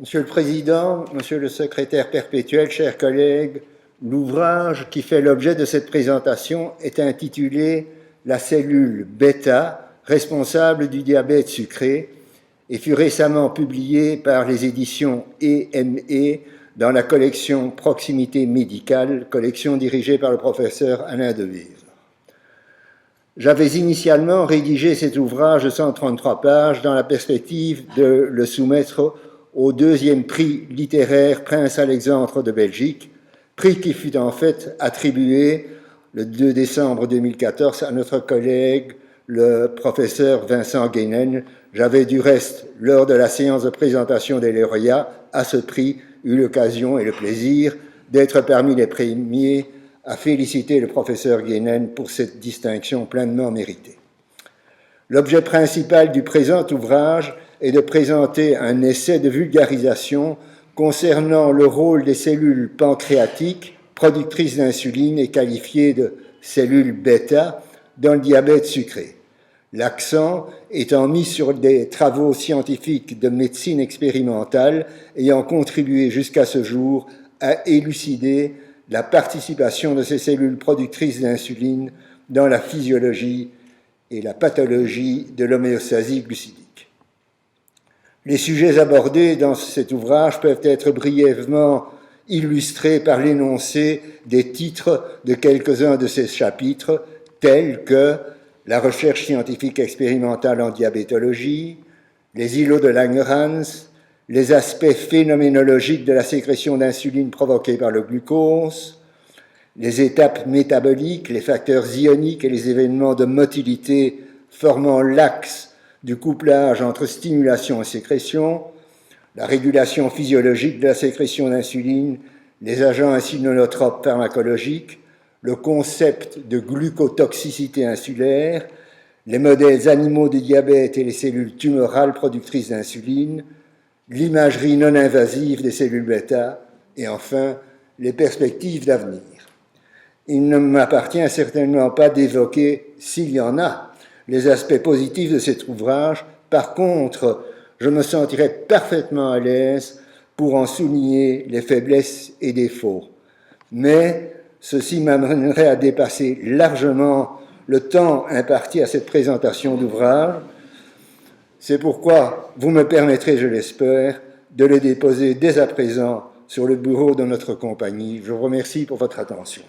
Monsieur le Président, Monsieur le Secrétaire perpétuel, chers collègues, l'ouvrage qui fait l'objet de cette présentation est intitulé « La cellule bêta, responsable du diabète sucré » et fut récemment publié par les éditions EME dans la collection Proximité médicale, collection dirigée par le professeur Alain Devise. J'avais initialement rédigé cet ouvrage de 133 pages dans la perspective de le soumettre au deuxième prix littéraire Prince Alexandre de Belgique, prix qui fut en fait attribué le 2 décembre 2014 à notre collègue, le professeur Vincent Guénen. J'avais du reste, lors de la séance de présentation des lauréats à ce prix, eu l'occasion et le plaisir d'être parmi les premiers à féliciter le professeur Guénen pour cette distinction pleinement méritée. L'objet principal du présent ouvrage est de présenter un essai de vulgarisation concernant le rôle des cellules pancréatiques productrices d'insuline et qualifiées de cellules bêta dans le diabète sucré. L'accent étant mis sur des travaux scientifiques de médecine expérimentale ayant contribué jusqu'à ce jour à élucider la participation de ces cellules productrices d'insuline dans la physiologie et la pathologie de l'homéostasie glucidique. Les sujets abordés dans cet ouvrage peuvent être brièvement illustrés par l'énoncé des titres de quelques-uns de ces chapitres, tels que la recherche scientifique expérimentale en diabétologie, les îlots de Langerhans, les aspects phénoménologiques de la sécrétion d'insuline provoquée par le glucose, les étapes métaboliques, les facteurs ioniques et les événements de motilité formant l'axe du couplage entre stimulation et sécrétion, la régulation physiologique de la sécrétion d'insuline, les agents insulinotropes pharmacologiques, le concept de glucotoxicité insulaire, les modèles animaux de diabète et les cellules tumorales productrices d'insuline, l'imagerie non invasive des cellules bêta et enfin les perspectives d'avenir. Il ne m'appartient certainement pas d'évoquer, s'il y en a, les aspects positifs de cet ouvrage. Par contre, je me sentirais parfaitement à l'aise pour en souligner les faiblesses et défauts. Mais ceci m'amènerait à dépasser largement le temps imparti à cette présentation d'ouvrage. C'est pourquoi vous me permettrez, je l'espère, de le déposer dès à présent sur le bureau de notre compagnie. Je vous remercie pour votre attention.